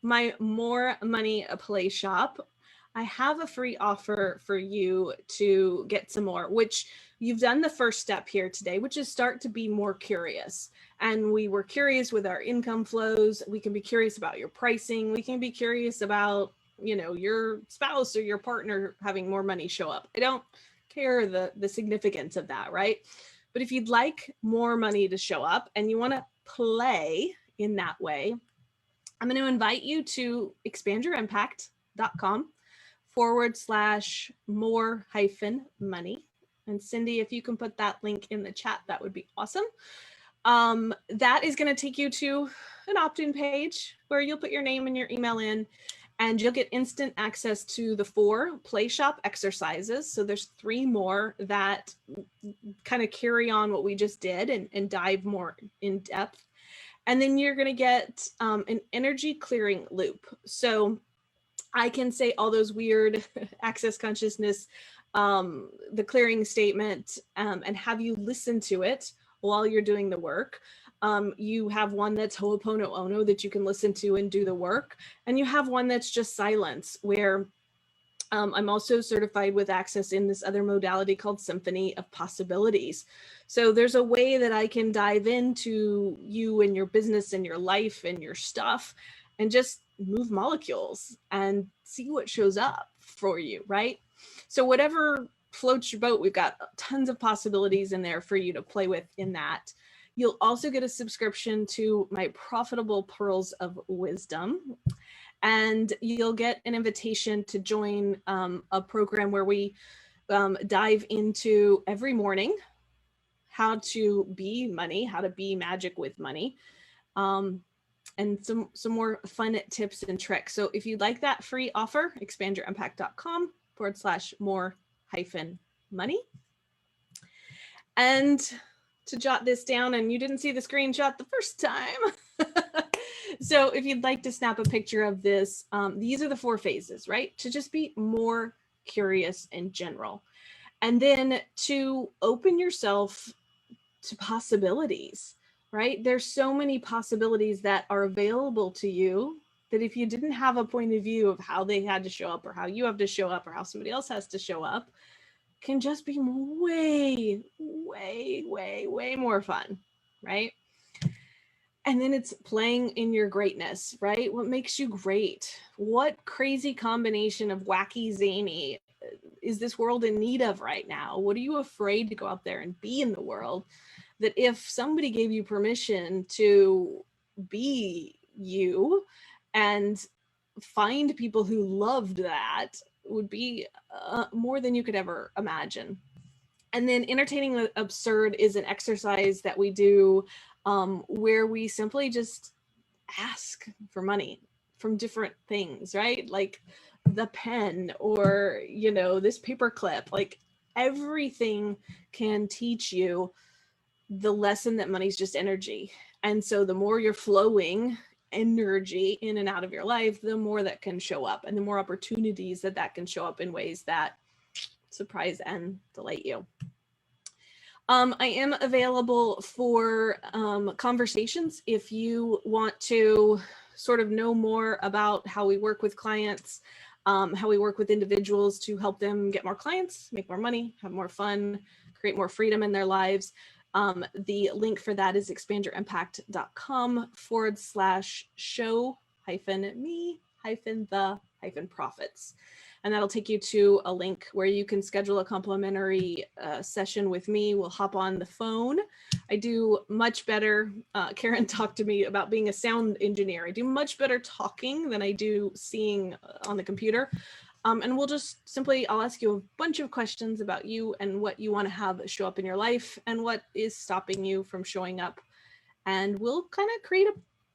my More Money Play Shop, I have a free offer for you to get some more, which you've done the first step here today, which is start to be more curious. And we were curious with our income flows. We can be curious about your pricing. We can be curious about, you know, your spouse or your partner having more money show up. I don't care the significance of that, right? But if you'd like more money to show up and you want to play in that way, I'm going to invite you to expandyourimpact.com/more-money. And Cindy, if you can put that link in the chat, that would be awesome. That is going to take you to an opt-in page where you'll put your name and your email in, and you'll get instant access to the 4 play shop exercises. So there's 3 more that kind of carry on what we just did and dive more in depth. And then you're going to get an energy clearing loop. So I can say all those weird access consciousness, the clearing statement, and have you listen to it while you're doing the work. You have one that's Ho'oponopono that you can listen to and do the work. And you have one that's just silence, where I'm also certified with access in this other modality called Symphony of Possibilities. So there's a way that I can dive into you and your business and your life and your stuff and just move molecules and see what shows up for you, right? So whatever floats your boat, we've got tons of possibilities in there for you to play with in that. You'll also get a subscription to my Profitable Pearls of Wisdom. And you'll get an invitation to join a program where we dive into every morning how to be money, how to be magic with money, and some more fun tips and tricks. So if you'd like that free offer, expandyourimpact.com/more-money. And to jot this down, and you didn't see the screenshot the first time. So if you'd like to snap a picture of this, these are the 4 phases, right? To just be more curious in general. And then to open yourself to possibilities. right? There's so many possibilities that are available to you that if you didn't have a point of view of how they had to show up or how you have to show up or how somebody else has to show up, can just be way, way, way, way more fun, right? And then it's playing in your greatness, right? What makes you great? What crazy combination of wacky, zany is this world in need of right now? What are you afraid to go out there and be in the world? That if somebody gave you permission to be you and find people who loved that, would be more than you could ever imagine. And then entertaining the absurd is an exercise that we do where we simply just ask for money from different things, right? Like the pen or, you know, this paper clip. Like everything can teach you the lesson that money's just energy. And so the more you're flowing energy in and out of your life, the more that can show up and the more opportunities that that can show up in ways that surprise and delight you. I am available for conversations if you want to sort of know more about how we work with clients, how we work with individuals to help them get more clients, make more money, have more fun, create more freedom in their lives. The link for that is expandyourimpact.com/show-me-the-profits. And that'll take you to a link where you can schedule a complimentary session with me. We'll hop on the phone. I do much better. Karen talked to me about being a sound engineer. I do much better talking than I do seeing on the computer. And we'll just simply, I'll ask you a bunch of questions about you and what you want to have show up in your life and what is stopping you from showing up. And we'll kind of create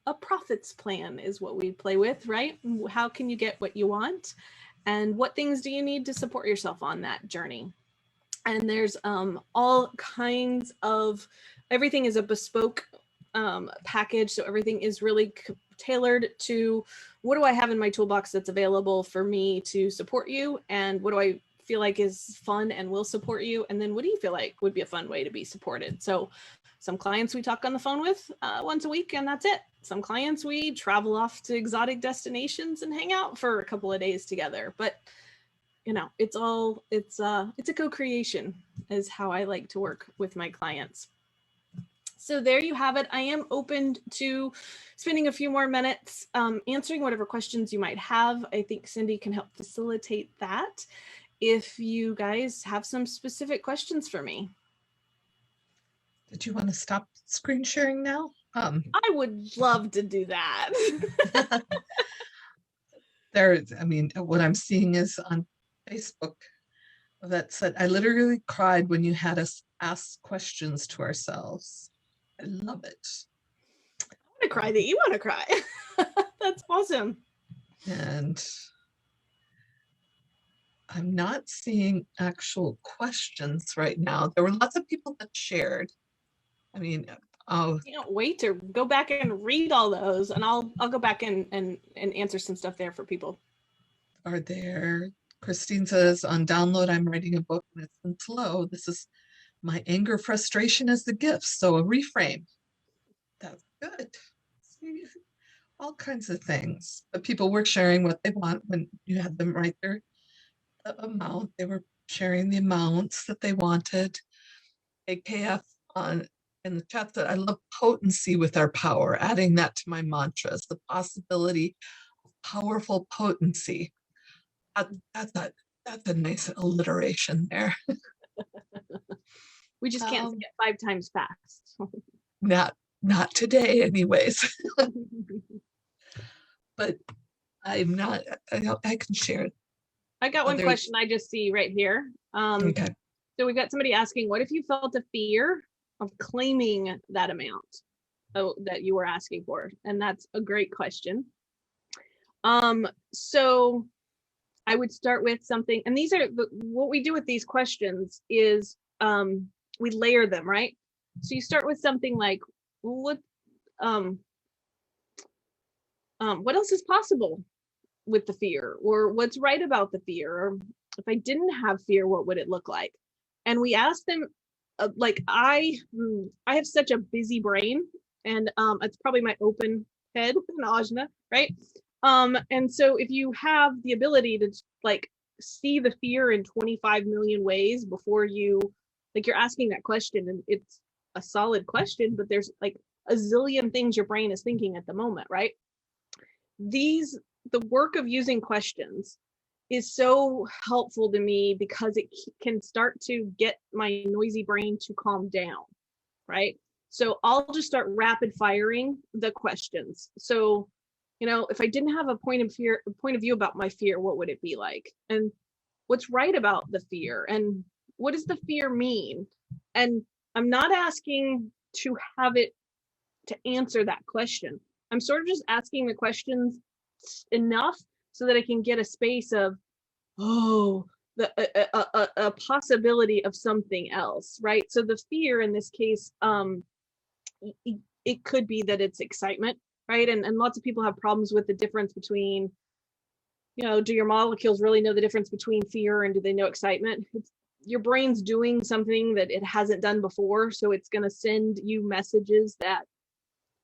a profits plan is what we play with, right? How can you get what you want? And what things do you need to support yourself on that journey? And there's all kinds of, everything is a bespoke package. So everything is really tailored to what do I have in my toolbox that's available for me to support you? And what do I feel like is fun and will support you? And then what do you feel like would be a fun way to be supported? So some clients we talk on the phone with once a week and that's it. Some clients we travel off to exotic destinations and hang out for a couple of days together. But you know, it's a co-creation is how I like to work with my clients. So there you have it. I am open to spending a few more minutes answering whatever questions you might have. I think Cindy can help facilitate that if you guys have some specific questions for me. Did you want to stop screen sharing now? I would love to do that. I mean, what I'm seeing is on Facebook that said, I literally cried when you had us ask questions to ourselves. I love it. I want to cry that you want to cry. That's awesome. And I'm not seeing actual questions right now. There were lots of people that shared. I mean, I can't wait to go back and read all those, and I'll go back and answer some stuff there for people. Are there? Christine says on download, I'm writing a book and it's been slow. This is my anger, frustration as the gift. So a reframe. That's good. See, all kinds of things. But people were sharing what they want when you had them write their amount. They were sharing the amounts that they wanted. AKF in the chat said, I love potency with our power, adding that to my mantras, the possibility of powerful potency. That's a nice alliteration there. We just can't say it 5 times fast. Not today, anyways. But I'm not. I can share it. I got one question I just see right here. Okay. So we've got somebody asking, what if you felt a fear of claiming that amount that you were asking for? And that's a great question. So I would start with something, and these are what we do with these questions is we layer them, right? So you start with something like, what else is possible with the fear, or what's right about the fear, or if I didn't have fear, what would it look like? And we ask them, like I have such a busy brain And it's probably my open head and ajna, right? And so if you have the ability to like see the fear in 25 million ways before you, like you're asking that question, and it's a solid question, but there's like a zillion things your brain is thinking at the moment, right? The work of using questions is so helpful to me because it can start to get my noisy brain to calm down, right? So I'll just start rapid firing the questions. So, if I didn't have a point of view about my fear, what would it be like? And what's right about the fear? And what does the fear mean? And I'm not asking to have it to answer that question. I'm sort of just asking the questions enough so that I can get a space of, oh, a possibility of something else, right? So the fear in this case, it could be that it's excitement, right? And lots of people have problems with the difference between, do your molecules really know the difference between fear and do they know excitement? Your brain's doing something that it hasn't done before, so it's going to send you messages that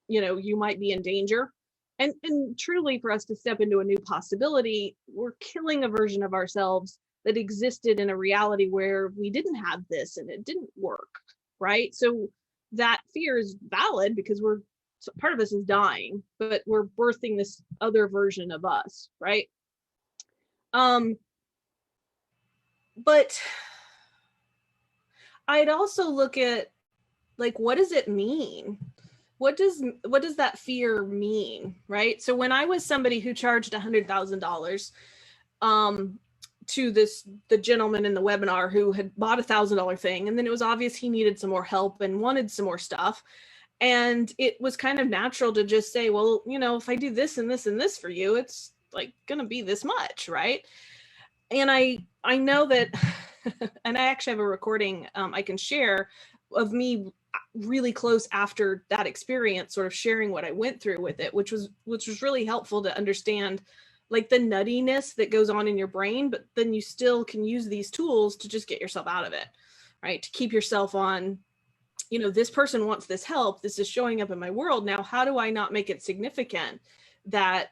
you might be in danger. And truly, for us to step into a new possibility, we're killing a version of ourselves that existed in a reality where we didn't have this and it didn't work, right? So that fear is valid because part of us is dying, but we're birthing this other version of us, right? But I'd also look at, like, what does it mean? What does that fear mean, right? So when I was somebody who charged $100,000 to the gentleman in the webinar who had bought $1,000 thing, and then it was obvious he needed some more help and wanted some more stuff, and it was kind of natural to just say, well, if I do this and this and this for you, it's like gonna be this much, right? And I know that and I actually have a recording I can share of me really close after that experience, sort of sharing what I went through with it, which was really helpful to understand, like, the nuttiness that goes on in your brain, but then you still can use these tools to just get yourself out of it, right? To keep yourself on, this person wants this help, this is showing up in my world. Now, how do I not make it significant that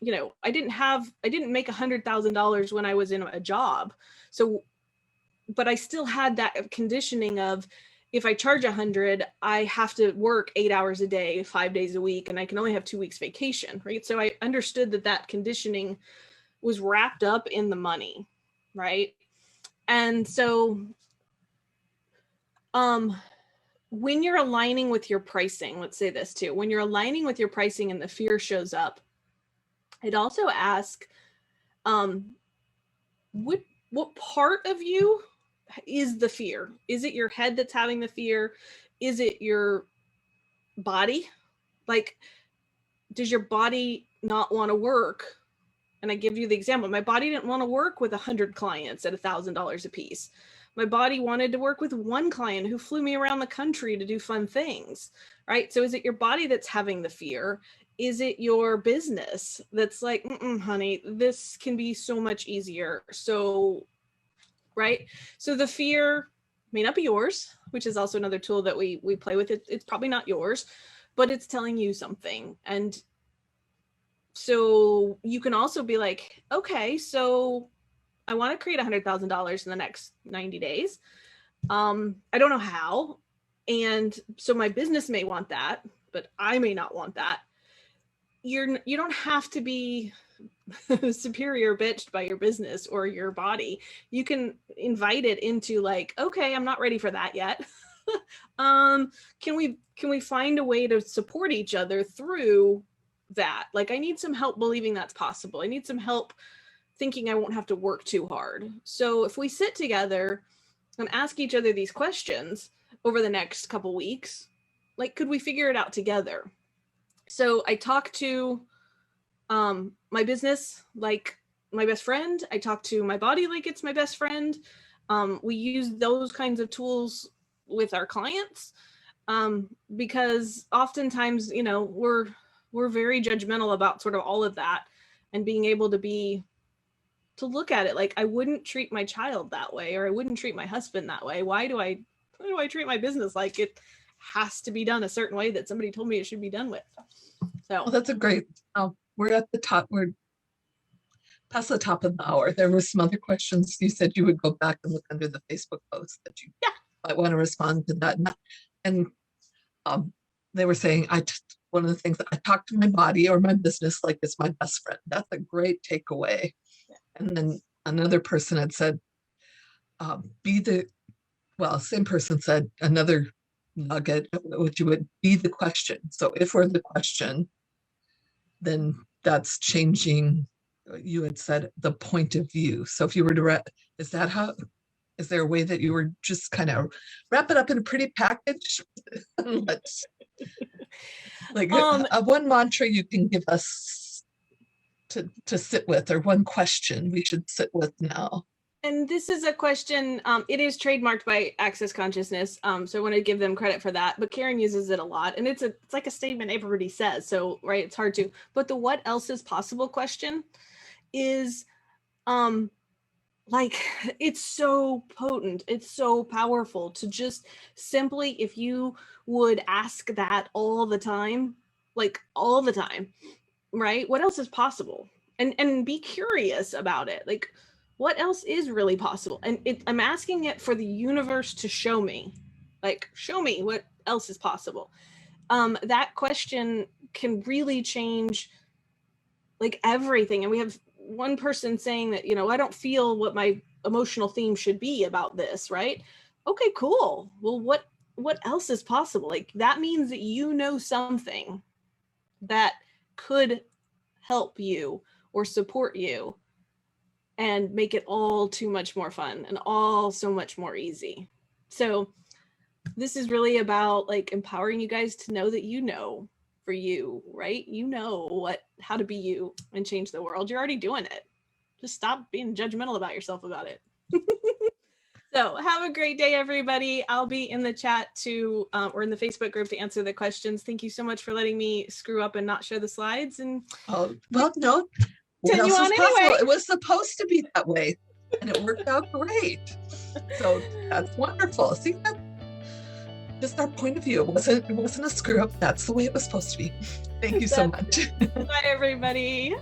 I didn't make $100,000 when I was in a job. So, but I still had that conditioning of, if I charge 100, I have to work 8 hours a day, 5 days a week, and I can only have 2 weeks vacation, right? So I understood that conditioning was wrapped up in the money, right? And so, when you're aligning with your pricing, let's say this too, when you're aligning with your pricing and the fear shows up, I'd also ask, what part of you is the fear? Is it your head that's having the fear? Is it your body? Like, does your body not want to work? And I give you the example. My body didn't want to work with 100 clients at $1,000 a piece. My body wanted to work with one client who flew me around the country to do fun things, right? So is it your body that's having the fear? Is it your business that's like, honey, this can be so much easier? So, right? So the fear may not be yours, which is also another tool that we play with. It's probably not yours, but it's telling you something. And so you can also be like, okay, so I want to create $100,000 in the next 90 days. I don't know how. And so my business may want that, but I may not want that. You don't have to be superior bitched by your business or your body. You can invite it into, like, okay, I'm not ready for that yet. Can we find a way to support each other through that? Like, I need some help believing that's possible. I need some help thinking I won't have to work too hard. So if we sit together and ask each other these questions over the next couple weeks, like, could we figure it out together? So I talk to my business like my best friend. I talk to my body like it's my best friend. We use those kinds of tools with our clients, because oftentimes, we're very judgmental about sort of all of that, and being able to look at it like, I wouldn't treat my child that way, or I wouldn't treat my husband that way. Why do I treat my business like it has to be done a certain way that somebody told me it should be done with. So Well, that's a great, we're at the top, we're past the top of the hour. There were some other questions. You said you would go back and look under the Facebook post that you might want to respond to that. And they were saying, one of the things, I talk to my body or my business like it's my best friend. That's a great takeaway. Yeah. And then another person had said, same person said another nugget, which you would be the question. So if we're the question, then that's changing, you had said, the point of view. So if you were to, is there a way that you were just kind of wrap it up in a pretty package? Let's, like one mantra you can give us to sit with, or one question we should sit with now. And this is a question, it is trademarked by Access Consciousness, so I want to give them credit for that, but Karen uses it a lot, and it's like a statement everybody says, so, right, it's hard to, but the what else is possible question is, like, it's so potent, it's so powerful to just simply, if you would ask that all the time, like all the time, right, what else is possible? And be curious about it, like, what else is really possible? And I'm asking it for the universe to show me, like, show me what else is possible. That question can really change like everything. And we have one person saying that, you know, I don't feel what my emotional theme should be about this, right? Okay, cool. Well, what else is possible? Like, that means that you know something that could help you or support you and make it all too much more fun and all so much more easy. So this is really about like empowering you guys to know that you know for you, right? You know how to be you and change the world. You're already doing it. Just stop being judgmental about yourself about it. So have a great day, everybody. I'll be in the chat to, or in the Facebook group to answer the questions. Thank you so much for letting me screw up and not share the slides. And oh, well, no. What else is possible? It was supposed to be that way, and it worked out great. So that's wonderful. See, that's just our point of view. It wasn't a screw up. That's the way it was supposed to be. Thank you so much. Bye, everybody.